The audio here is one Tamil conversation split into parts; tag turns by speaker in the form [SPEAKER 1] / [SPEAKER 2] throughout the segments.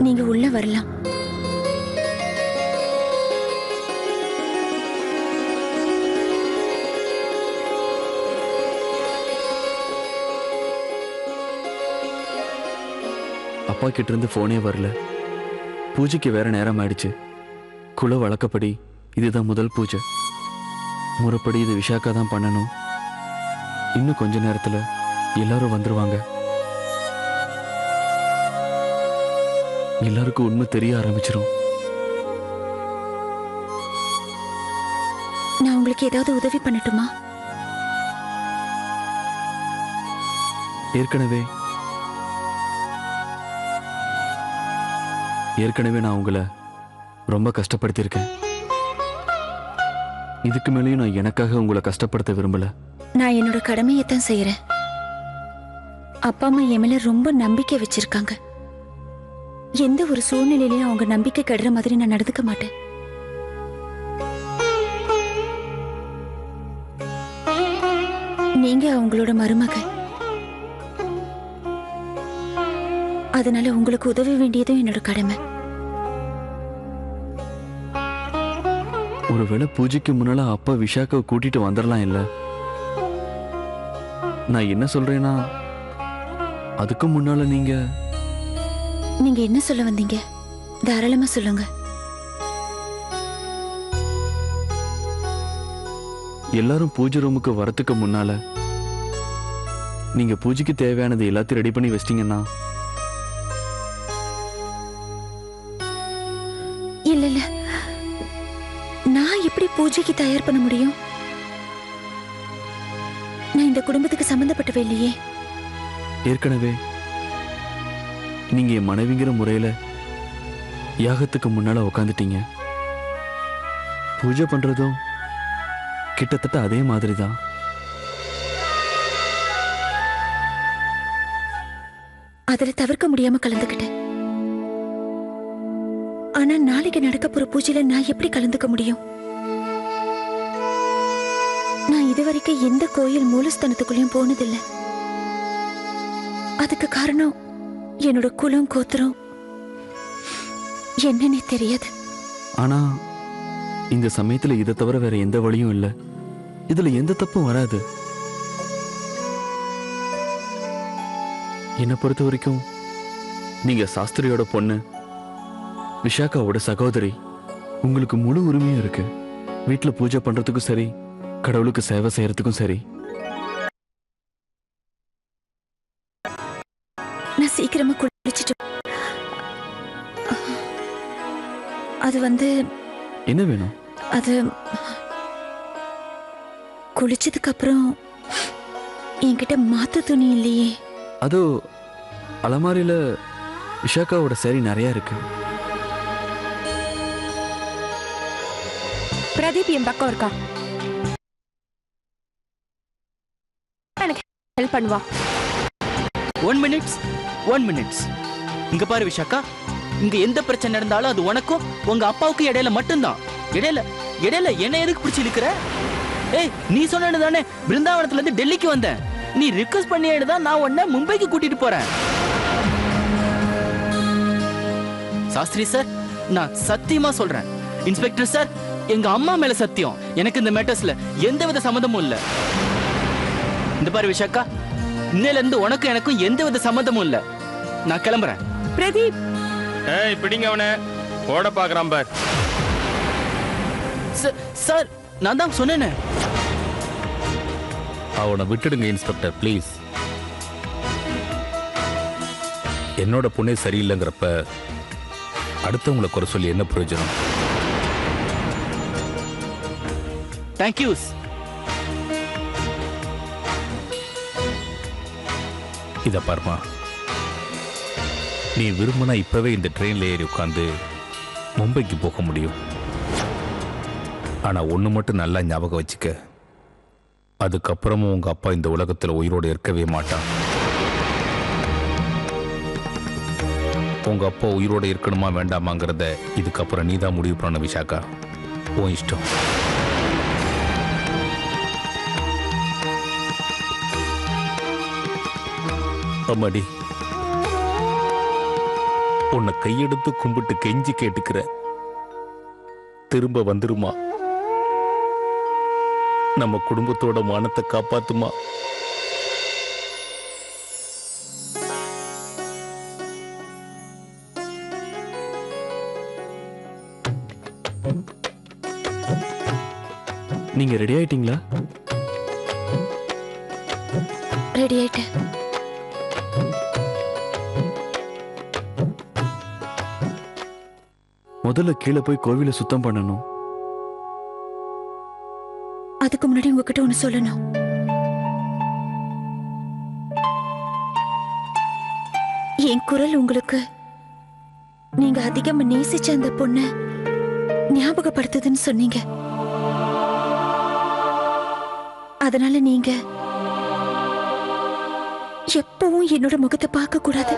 [SPEAKER 1] நீங்க உள்ள வரலாம்.
[SPEAKER 2] அப்பா கிட்ட இருந்து போனே வரல. பூஜைக்கு வேற நேரம் ஆயிடுச்சு. குல வழக்கப்படி இதுதான் முதல் பூஜை. முறைப்படி இது விஷாக்கா தான் பண்ணணும். இன்னும் கொஞ்ச நேரத்துல எல்லாரும் வந்துருவாங்க. எல்லாருக்கும் உண்மை தெரிய ஆரம்பிச்சிடும்.
[SPEAKER 1] நான் உங்களுக்கு ஏதாவது உதவி பண்ணட்டுமா?
[SPEAKER 2] ஏற்கனவே நான் உங்களை ரொம்ப கஷ்டப்படுத்தியிருக்கேன். இதுக்கு மேலேயும் நான் எனக்காக உங்களை கஷ்டப்படுத்த விரும்பல.
[SPEAKER 1] நான் என்னோட கடமையைத்தான் செய்யறேன். அப்பா அம்மா என் மேல ரொம்ப நம்பிக்கை வச்சிருக்காங்க. எந்த ஒரு சூழ்நிலையிலையும் அவங்க நம்பிக்கை கெடுற மாதிரி நான் நடந்துக்க மாட்டேன். நீங்க அவங்களோட மருமக. அதனால உங்களுக்கு உதவ வேண்டியதும் என்னோட கடமை.
[SPEAKER 2] ஒருவேளை பூஜைக்கு முன்னால அப்பா விஷாக்காவை கூட்டிட்டு வந்துடலாம் இல்ல? நான் என்ன சொல்றேன்னா, அதுக்கு முன்னால நீங்க
[SPEAKER 1] என்ன சொல்ல வந்தீங்க? தாராளமா சொல்லுங்க.
[SPEAKER 2] எல்லாரும் பூஜை ரூமுக்கு வரத்துக்கு முன்னால நீங்க பூஜைக்கு தேவையானது எல்லாத்தையும் ரெடி பண்ணி வச்சிட்டீங்கன்னா.
[SPEAKER 1] இல்ல இல்ல, நான் எப்படி பூஜைக்கு தயார் பண்ண முடியும்? நான் இந்த குடும்பத்துக்கு சம்பந்தப்பட்டவே இல்லையே.
[SPEAKER 2] ஏற்கனவே நீங்க என் மனைவிங்கிற முறையில யாகத்துக்கு முன்னால உக்காந்துட்டீங்க. பூஜை பண்றதும் கிட்டத்தட்ட அதே மாதிரிதான்.
[SPEAKER 1] அதுல தவிர்க்க முடியாம கலந்துக்கிட்டேன். ஆனா நாளைக்கு நடக்க போற பூஜையில நான் எப்படி கலந்துக்க முடியும்? நான் இதுவரைக்கும் எந்த கோயில் மூலஸ்தானத்துக்குள்ளேயும் போனதில்லை. அதுக்கு காரணம் என்னோட குலம் கோத்திரம் என்னன்னே தெரியாது.
[SPEAKER 2] ஆனா இந்த சமயத்துல இதை தவிர வேற எந்த வழியும் இல்ல. இதுல எந்த தப்பும் வராது. என்னை பொறுத்த வரைக்கும் நீங்க சாஸ்திரியோட பொண்ணு, விஷாக்காவோட சகோதரி. உங்களுக்கு முழு உரிமையும் இருக்கு. வீட்டுல பூஜை பண்றதுக்கும் சரி, கடவுளுக்கு சேவை செய்யறதுக்கும் சரி.
[SPEAKER 1] நான் சீக்கிரமா குளிச்சுட்டு. அது
[SPEAKER 2] என்ன வேணும்?
[SPEAKER 1] அது குளிச்சதுக்கு அப்புறம் என்கிட்ட மாத்து துணி இல்லையே.
[SPEAKER 2] அதோ அலமாரியில விஷாக்காவோட சேரி நிறைய இருக்கு.
[SPEAKER 3] பிரதீப் என் பக்கம் இருக்கா? எனக்கு ஹெல்ப் பண்ணுவா.
[SPEAKER 4] 1 minute. இங்க பாரு விஷாக்கா, இங்க எந்த பிரச்சனை நடந்தாலும் அது உனக்கும் உங்க அப்பாவுக்கும் இடையில மட்டும்தான். இடையில என்ன எதுக்கு பிடிச்சி இருக்கிற? ஏய், நீ சொன்னது தானே பிருந்தாவனத்துல இருந்து டெல்லிக்கு வந்தேன். நீ ரிக்வெஸ்ட் பண்ணிட்டு தான் நான் உன்னை மும்பைக்கு கூட்டிட்டு போறேன். சாஸ்திரி சார், நான் சத்தியமா சொல்றேன். இன்ஸ்பெக்டர் சார், எங்க அம்மா மேல சத்தியம். எனக்கு இந்த மேட்டர்ஸ்ல எந்தவித சம்மந்தமும் இல்ல. இந்த பாரு விஷாக்கா, இன்னையில இருந்து உனக்கும் எனக்கும் எந்தவித சம்மந்தமும் இல்ல. நான் கிளம்புறேன்.
[SPEAKER 3] பிரதீப்,
[SPEAKER 5] ஏய் பிடிங்க அவனை. ஓட பாக்குறான் பார்.
[SPEAKER 4] சார், நான் தான் சொன்னேனே.
[SPEAKER 6] அவனை விட்டுடுங்க இன்ஸ்பெக்டர் ப்ளீஸ். என்னோட பொண்ணே சரியில்லைங்கிறப்ப அடுத்தவங்களை குறை சொல்லி என்ன பிரயோஜனம்?
[SPEAKER 4] தேங்க்யூஸ்.
[SPEAKER 6] இத பாருமா, நீ விரும்பினா இப்பவே இந்த ட்ரெயின்ல ஏறி உட்காந்து மும்பைக்கு போக முடியும். ஆனா ஒண்ணு மட்டும் நல்லா ஞாபகம் வச்சுக்க, அதுக்கப்புறமும் உங்க அப்பா இந்த உலகத்துல உயிரோடு இருக்கவே மாட்டான். உங்க அப்பா உயிரோடு இருக்கணுமா வேண்டாமாங்கிறத இதுக்கப்புறம் நீ தான் முடிவு பண்ண விஷாக்கா. உன் இஷ்டம். அம்மாடி, உன்னை கையெடுத்து கும்பிட்டு கெஞ்சி கேட்டுக்கிறேன், திரும்ப வந்துருமா, நம்ம குடும்பத்தோட மானத்தை காப்பாத்துமா.
[SPEAKER 2] நீங்க ரெடி ஆயிட்டீங்களா?
[SPEAKER 1] ரெடி ஆயிட்டேன்.
[SPEAKER 2] முதல்ல கீழே போய் கோவிலை சுத்தம் பண்ணணும்.
[SPEAKER 1] அதுக்கு முன்னாடி உங்ககிட்ட ஒண்ணு சொல்லணும். என் குரல் உங்களுக்கு நீங்க அதிகமா நேசிச்ச அந்த பொண்ண ஞாபகப்படுத்துதுன்னு சொன்னீங்க. அதனால நீங்க எப்பவும் என்னோட முகத்தை பார்க்க கூடாது.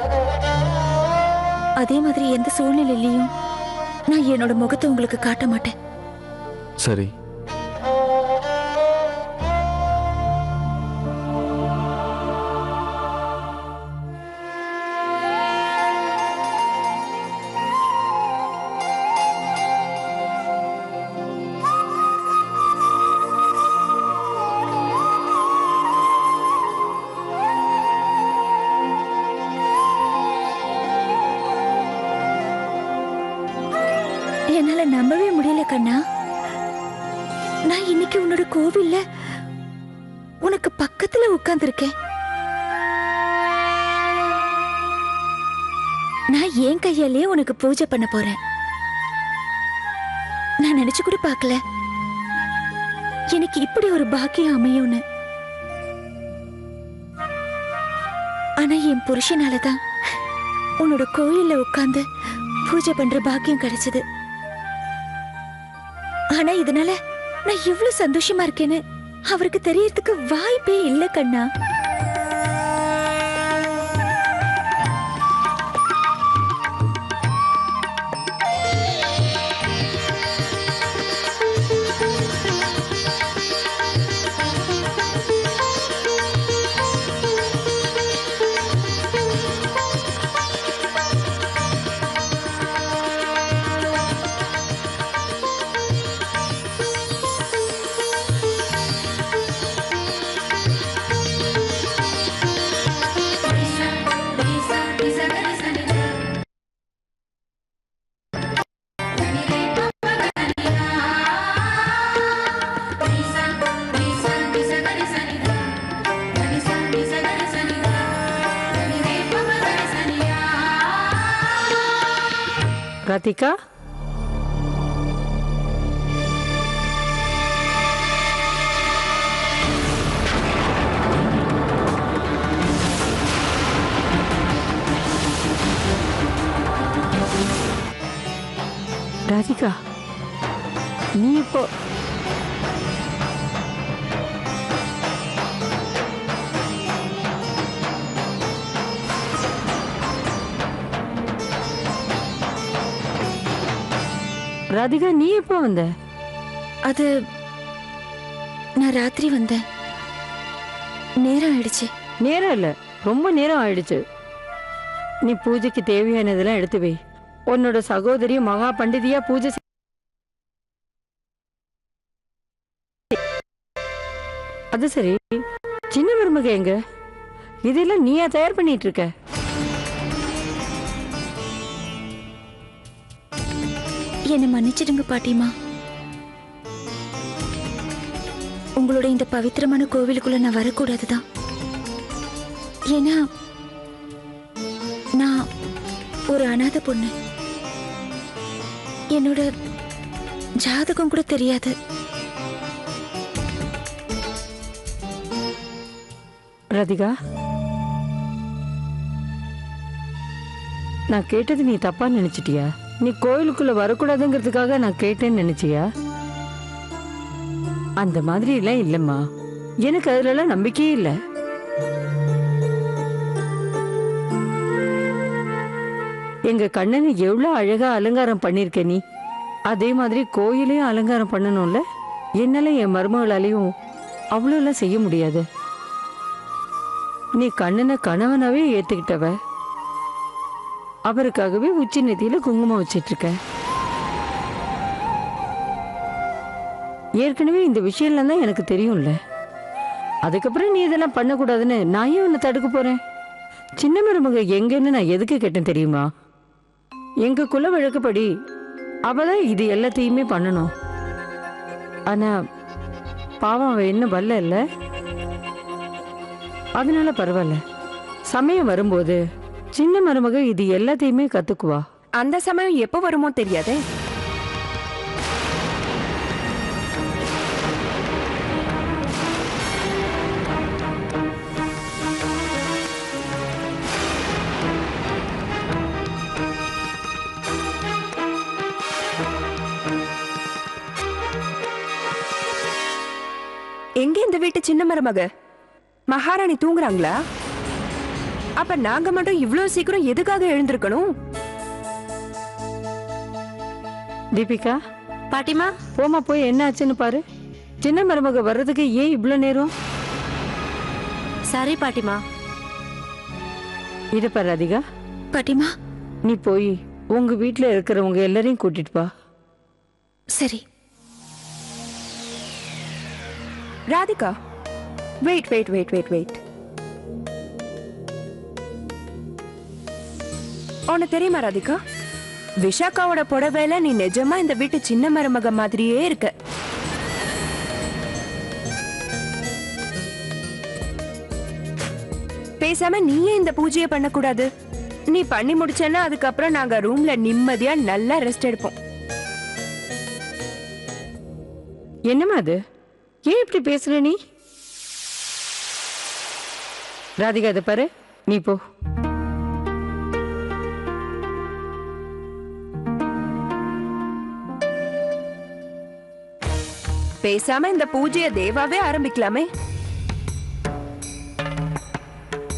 [SPEAKER 1] அதே மாதிரி எந்த சூழ்நிலையிலையும் நான் என்னோட முகத்தை உங்களுக்கு காட்ட மாட்டேன்.
[SPEAKER 2] சரி.
[SPEAKER 1] என்னால நம்பவே முடியல கண்ணா. நான் இன்னைக்கு உன்னோட கோவில்ல உனக்கு பக்கத்துல உட்கார்ந்திருக்கேன். நான் என் கையாலேயே உனக்கு பூஜை பண்ண போறேன். நான் நினைச்சு கூட பார்க்கல எனக்கு இப்படி ஒரு பாக்கியம் அமையும்னு. ஆனா என் புருஷனாலதான் உன்னோட கோயில்ல உட்கார்ந்து பூஜை பண்ற பாக்கியம் கிடைச்சது. ஆனா இதனால நான் எவ்வளவு சந்தோஷமா இருக்கேன்னு அவருக்கு தெரியறதுக்கு வாய்ப்பே இல்ல கண்ணா.
[SPEAKER 7] ராதிகா, ராதிகா, நீ இப்போ ராதிகா நீ எப்போ வந்த?
[SPEAKER 1] அது நான் ராத்திரி வந்தேன். நேரம் ஆயிடுச்சு.
[SPEAKER 7] நேரம் இல்ல, ரொம்ப நேரம் ஆயிடுச்சு. நீ பூஜைக்கு தேவையானதெல்லாம் எடுத்து வை. உன்னோட சகோதரி மகா பண்டிதியா பூஜை அது சரி, சின்ன மருமக எங்க? இதெல்லாம் நீயா தயார் பண்ணிட்டு இருக்க?
[SPEAKER 1] என்னை மன்னிச்சிடுங்க பாட்டிமா. உங்களோட இந்த பவித்திரமான கோவிலுக்குள்ள நான் வரக்கூடாதுதான். ஏன்னா நான் ஒரு அனாதை பொண்ணு. என்னோட ஜாதகம் கூட தெரியாது.
[SPEAKER 7] ராதிகா, நான் கேட்டது நீ தப்பா நினைச்சிட்டியா? நீ கோயிலுக்குள்ள வரக்கூடாதுங்கிறதுக்காக நான் கேட்டேன்னு நினைச்சியா? அந்த மாதிரி எல்லாம் இல்லம்மா. எனக்கு அதுல எல்லாம் நம்பிக்கையே இல்லை. எங்க கண்ணனை எவ்வளவு அழகா அலங்காரம் பண்ணிருக்க நீ. அதே மாதிரி கோயிலையும் அலங்காரம் பண்ணணும்ல. என்னால என் மருமகளாலையும் அவ்வளோ எல்லாம் செய்ய முடியாது. நீ கண்ணனை கணவனாவே ஏத்துக்கிட்டவ. அவருக்காகவே உச்சி நெத்தியில குங்குமம் வச்சிட்டு இருக்கேன். ஏற்கனவே இந்த விஷயம்லாம் தான் எனக்கு தெரியும்ல. அதுக்கப்புறம் நீ இதெல்லாம் பண்ணக்கூடாதுன்னு நான் ஏன் உன்னை தடுக்க போறேன்? சின்ன மருமக எங்கன்னு நான் எதுக்கு கேட்டேன் தெரியுமா? எங்க குல வழக்கப்படி அவதான் இது எல்லாத்தையுமே பண்ணணும். ஆனா பாவம் அவ என்ன வல்ல இல்ல, அதனால பரவாயில்ல. சமயம் வரும்போது சின்ன மருமக இது எல்லாத்தையுமே கத்துக்குவா.
[SPEAKER 3] அந்த சமயம் எப்போ வருமோ தெரியாதே. எங்க இந்த வீட்டு சின்ன மருமக? மகாராணி தூங்குறாங்களா? அப்ப நாங்க மட்டும் இவ்வளவு சீக்கிரம் எதுக்காக எழுந்திருக்கணும்?
[SPEAKER 7] தீபிகா,
[SPEAKER 3] பாட்டிமா,
[SPEAKER 7] போமா போய் என்ன ஆச்சுன்னு பாரு. சின்ன மருமக வர்றதுக்கு ஏன் இவ்வளவு நேரம்?
[SPEAKER 3] சரி பாட்டிமா.
[SPEAKER 7] இத பாரு ராதிகா,
[SPEAKER 1] பாட்டிமா.
[SPEAKER 7] நீ போய் உங்க வீட்டுல இருக்கிறவங்க எல்லாரையும் கூட்டிட்டு வா.
[SPEAKER 1] சரி.
[SPEAKER 3] Radhika, wait wait wait wait wait. உனக்கு தெரியுமா ராதிகா, விஷாக்காவோட புடவையில நீ நிஜமா இந்த வீட்டு சின்ன மருமக மாதிரியே இருக்க. பேசாம நீயே இந்த பூஜையை பண்ணக்கூடாது? நீ பண்ணி முடிச்சேன்னா அதுக்கப்புறம் நாங்க ரூம்ல நிம்மதியா நல்லா ரெஸ்ட் எடுப்போம்.
[SPEAKER 7] என்னம்மா அது? ஏன் இப்படி பேசுற நீ? ராதிகா, இதை பாரு, நீ போ.
[SPEAKER 3] பேசாம இந்த பூஜையை தேவாவே ஆரம்பிக்கலாமே.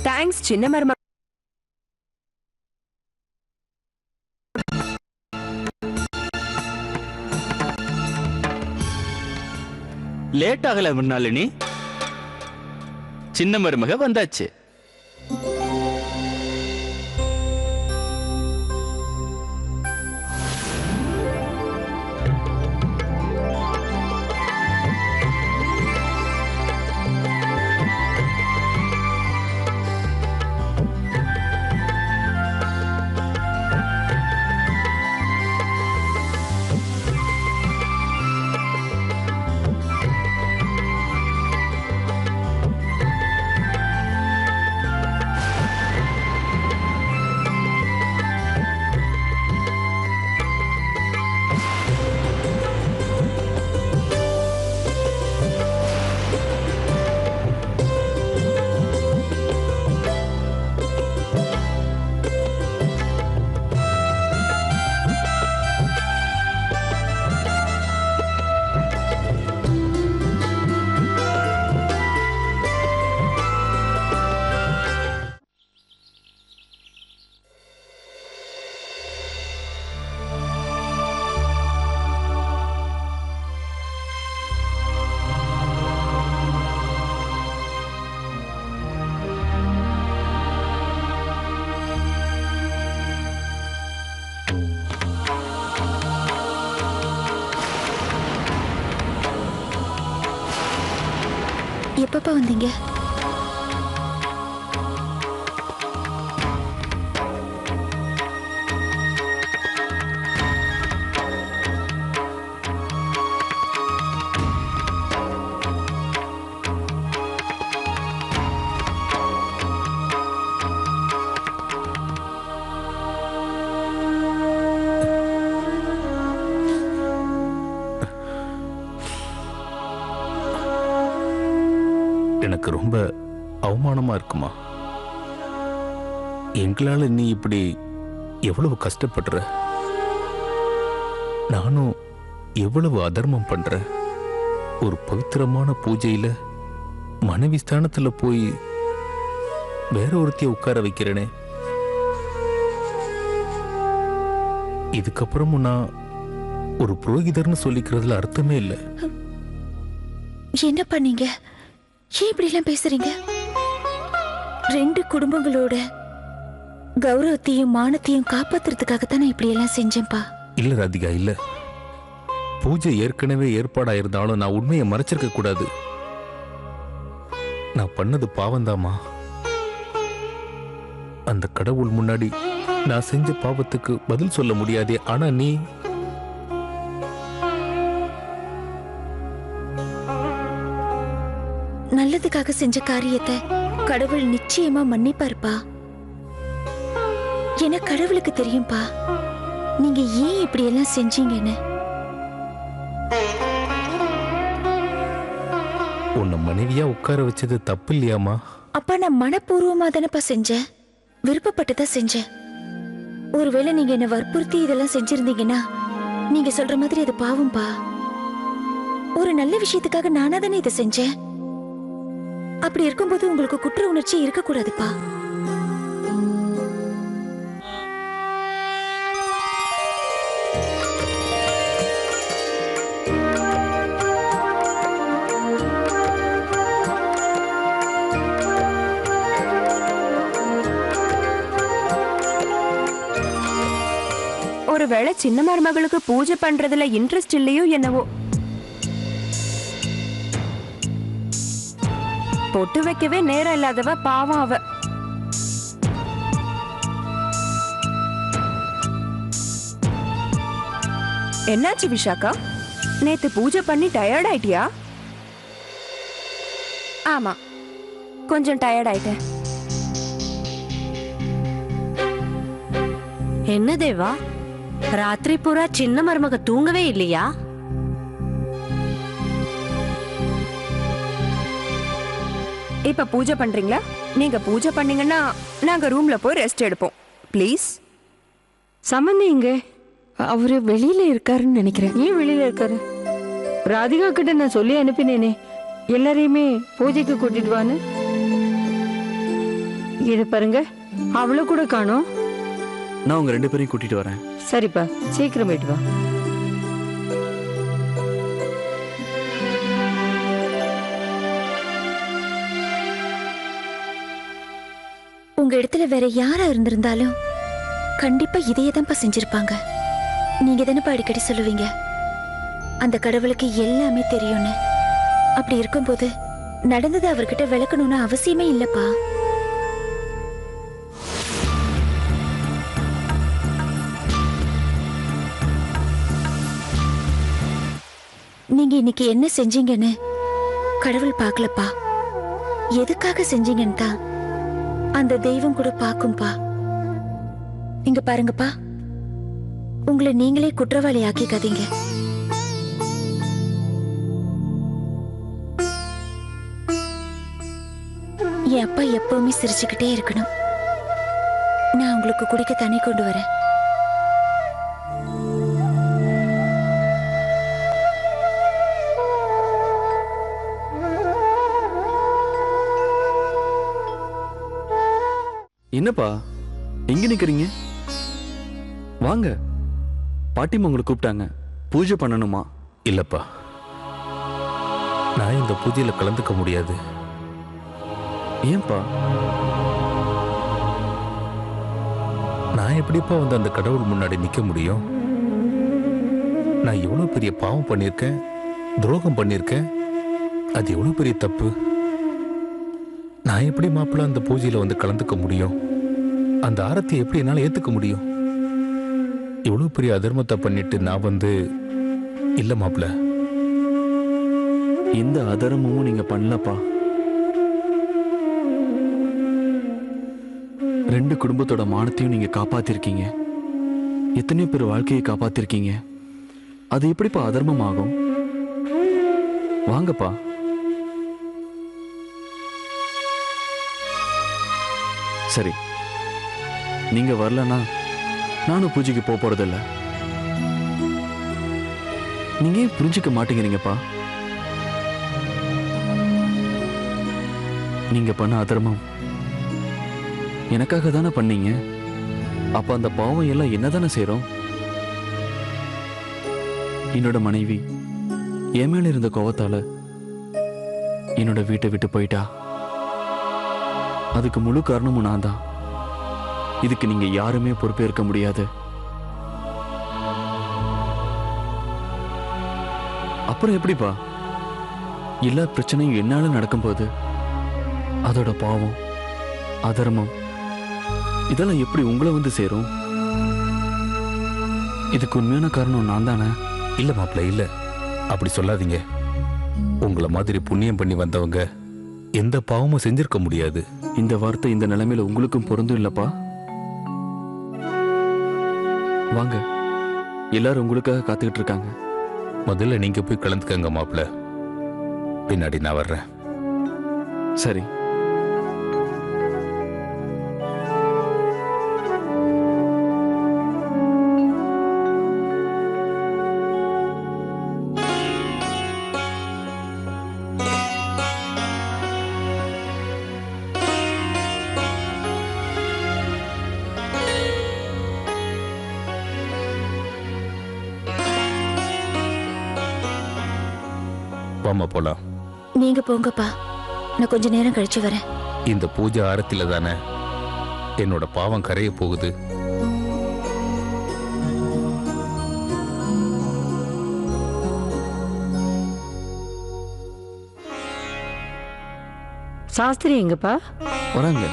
[SPEAKER 3] தேங்க்ஸ் சின்ன மருமக.
[SPEAKER 4] லேட் ஆகல முன்னாலினி, சின்ன மருமக வந்தாச்சு.
[SPEAKER 1] எப்பப்பா வந்தீங்க?
[SPEAKER 6] எனக்கு ரொம்ப அவமானமா இருக்குமா? எங்களால நீ இப்படி எவ்வளவு கஷ்டப்படுற, நானும் எவ்வளவு அதர்மம் பண்ற. ஒரு பவித்திரமான பூஜையில மனைவி ஸ்தானத்துல போய் வேற ஒருத்திய உட்கார வைக்கிறேனே. இதுக்கப்புறமும் நான் ஒரு புரோகிதர்னு சொல்லிக்கிறதுல அர்த்தமே இல்லை.
[SPEAKER 1] என்ன பண்ணீங்க? ஏன் இப்படி எல்லாம் பேசுறீங்க? 2 குடும்பங்களோட கௌரவத்தையும் மானத்தையும் காப்பாத்துறதுக்காகத்தான் நான் இப்படி எல்லாம் செஞ்சேன்ப்பா.
[SPEAKER 6] இல்ல ராதிகா, இல்ல. பூஜை ஏற்கனவே ஏற்பாடா இருந்தாலும் நான் உண்மையை மறைச்சிருக்க கூடாது. நான் பண்ணது பாவம்தாமா. அந்த கடவுள் முன்னாடி நான் செஞ்ச பாவத்துக்கு பதில் சொல்ல முடியாதே. ஆனா நீ
[SPEAKER 1] நல்லதுக்காக செஞ்ச காரியத்தை கடவுள் நிச்சயமா மன்னிப்பாருப்பா. என கடவுளுக்கு தெரியும்பா நீங்க ஏன் இப்படி எல்லாம் செஞ்சீங்கன்னு.
[SPEAKER 6] உன்னை மனைவியா உட்கார வச்சது தப்பு இல்லையாமா?
[SPEAKER 1] அப்பா நான் மனப்பூர்வமா தானப்பா செஞ்சேன், விருப்பப்பட்டுதான் செஞ்சேன். ஒருவேளை நீங்க என்ன வற்புறுத்தி இதெல்லாம் செஞ்சிருந்தீங்கன்னா நீங்க சொல்ற மாதிரி அது பாவம்பா. ஒரு நல்ல விஷயத்துக்காக நானா தானே இதை செஞ்சேன். அப்படி இருக்கும்போது உங்களுக்கு குற்ற உணர்ச்சி இருக்கக்கூடாதுப்பா.
[SPEAKER 3] ஒருவேளை சின்ன மருமகளுக்கு பூஜை பண்றதுல இன்ட்ரெஸ்ட் இல்லையோ என்னவோ. பொட்டு வைக்கவே நேரம் இல்லாதவ பாவம் அவ. என்னாச்சு விஷாக்கா, நேத்து பூஜை பண்ணி டயர்ட் ஆயிட்டியா? ஆமா, கொஞ்சம் டயர்ட் ஆயிட்டேன்.
[SPEAKER 8] என்ன தேவா, ராத்திரி பூரா சின்ன மருமக தூங்கவே இல்லையா?
[SPEAKER 3] இப்ப பூஜை பண்றீங்களா? நீங்க பூஜை பண்ணீங்கன்னா நாங்க ரூம்ல போய் ரெஸ்ட் எடுப்போம். ப்ளீஸ்.
[SPEAKER 7] சம்பந்தி இங்க
[SPEAKER 3] அவரு வெளியில இருக்காருன்னு நினைக்கிறேன்.
[SPEAKER 7] ஏன் வெளியில இருக்காரு? ராதிகா கிட்ட நான் சொல்லி அனுப்பினேனே எல்லாரையுமே பூஜைக்கு கூட்டிட்டு வான்னு. இது பாருங்க, அவளை கூட காணோம்.
[SPEAKER 2] நான் உங்க 2 பேரையும் கூட்டிட்டு வரேன்.
[SPEAKER 7] சரிப்பா, சீக்கிரம் போயிட்டு வா.
[SPEAKER 1] உங்க இடத்துல வேற யாரா இருந்திருந்தாலும் கண்டிப்பா இதையே தான்ப்பா செஞ்சிருப்பாங்க. நீங்க தானப்பா அடிக்கடி சொல்லுவீங்க அந்த கடவுளுக்கு எல்லாமே தெரியும்னு. அப்படி இருக்கும்போது நடந்தது அவர்கிட்ட விளக்கணும்னு அவசியமே இல்லப்பா. நீங்க இன்னைக்கு என்ன செஞ்சீங்கன்னு கடவுள் பார்க்கலப்பா, எதுக்காக செஞ்சீங்கன்னு தான் அந்த தெய்வம் கூட பார்க்கும்பா. இங்க பாருங்கப்பா, உங்களை நீங்களே குற்றவாளி ஆக்கிக்காதீங்க. என் அப்பா எப்பவுமே சிரிச்சுக்கிட்டே இருக்கணும். நான் உங்களுக்கு குடிக்க தண்ணி கொண்டு வரேன்.
[SPEAKER 2] என்னப்பா எங்க நிக்கிறீங்க? வாங்க, பாட்டிமா உங்களை கூப்பிட்டாங்க. பூஜை பண்ணணுமா?
[SPEAKER 6] இல்லப்பா, நான் இந்த பூஜையில கலந்துக்க முடியாது.
[SPEAKER 2] ஏன்பா?
[SPEAKER 6] நான் எப்படிப்பா வந்து அந்த கடவுள் முன்னாடி நிக்க முடியும்? நான் எவ்வளவு பெரிய பாவம் பண்ணியிருக்கேன், துரோகம் பண்ணியிருக்கேன். அது எவ்வளவு பெரிய தப்பு. நான் எப்படி மாப்பிள்ள அந்த பூஜையில வந்து கலந்துக்க முடியும்? அந்த ஆரத்தியை எப்படி என்னால ஏத்துக்க முடியும்? இவ்வளவு பெரிய அதர்மத்தை பண்ணிட்டு நான் வந்து இல்ல மாப்பிள்ள.
[SPEAKER 2] இந்த அதர்மமும் நீங்க பண்ணலப்பா. 2 குடும்பத்தோட மானத்தையும் நீங்க காப்பாத்திருக்கீங்க. எத்தனை பேர் வாழ்க்கையை காப்பாத்திருக்கீங்க. அது எப்படிப்பா அதர்மம் ஆகும்? வாங்கப்பா. சரி, நீங்க வரலன்னா நானும் பூஜைக்கு போறதில்ல. நீங்க ஏன் புரிஞ்சுக்க மாட்டேங்கிறீங்கப்பா? நீங்க பண்ண அதர்மம் எனக்காக தானே பண்ணீங்க. அப்ப அந்த பாவம் எல்லாம் என்னதானே செய்றோம்? என்னோட மனைவி என் மேல இருந்த கோவத்தால என்னோட வீட்டை விட்டு போயிட்டா. அதுக்கு முழு காரணமும் நான் தான். இதுக்கு நீங்க யாருமே பொறுப்பேற்க முடியாது. அப்புறம் எப்படிப்பா எல்லா பிரச்சனையும் என்னால நடக்கும்போது அதோட பாவம், அதர்மம் இதெல்லாம் எப்படி உங்களை வந்து சேரும்? இதுக்கு உண்மையான காரணம் நான் தானே?
[SPEAKER 6] இல்ல மாப்பிள்ள, இல்ல, அப்படி சொல்லாதீங்க. உங்களை மாதிரி புண்ணியம் பண்ணி வந்தவங்க எந்த பாவமும் செஞ்சிருக்க முடியாது.
[SPEAKER 2] இந்த வார்த்தை இந்த நிலைமையில உங்களுக்கும் பொருந்தும் இல்லப்பா. வாங்க, எல்லாரும் உங்களுக்காக காத்துக்கிட்டு இருக்காங்க.
[SPEAKER 6] முதல்ல நீங்க போய் கலந்துக்கங்க மாப்பிள்ள, பின்னாடி நான் வர்றேன்.
[SPEAKER 2] சரி.
[SPEAKER 6] வாமா போலாம்.
[SPEAKER 1] நீங்க போங்கப்பா, நான் கொஞ்ச நேரம் கழிச்சு வரேன்.
[SPEAKER 6] இந்த பூஜை ஆரத்தில தானே என்னோட பாவம் கரைய போகுது.
[SPEAKER 7] சாஸ்திரி எங்கப்பா?
[SPEAKER 2] வராங்க.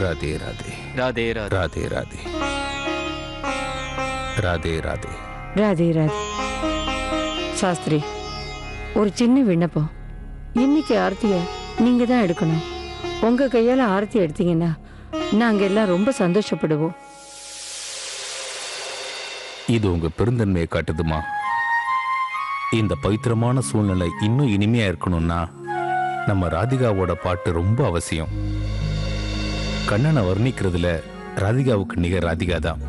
[SPEAKER 6] ராதே ராதே
[SPEAKER 4] ராதே ராதே
[SPEAKER 6] ராதே ராதே ராதே ராதே
[SPEAKER 7] ராதே ராதே. சாஸ்திரி, ஒரு சின்ன விண்ணப்பம். இன்னைக்கு ஆர்த்திய நீங்க தான் எடுக்கணும். உங்க கையால ஆர்த்தி எடுத்தீங்கன்னா நாங்க எல்லாம் ரொம்ப சந்தோஷப்படுவோம்.
[SPEAKER 6] இது உங்க பெருந்தன்மையை காட்டுதுமா. இந்த பவித்திரமான சூழ்நிலை இன்னும் இனிமையா இருக்கணும்னா நம்ம ராதிகாவோட பாட்டு ரொம்ப அவசியம். கண்ணனை வர்ணிக்கிறதுல ராதிகாவுக்கு நிகர் ராதிகா தான்.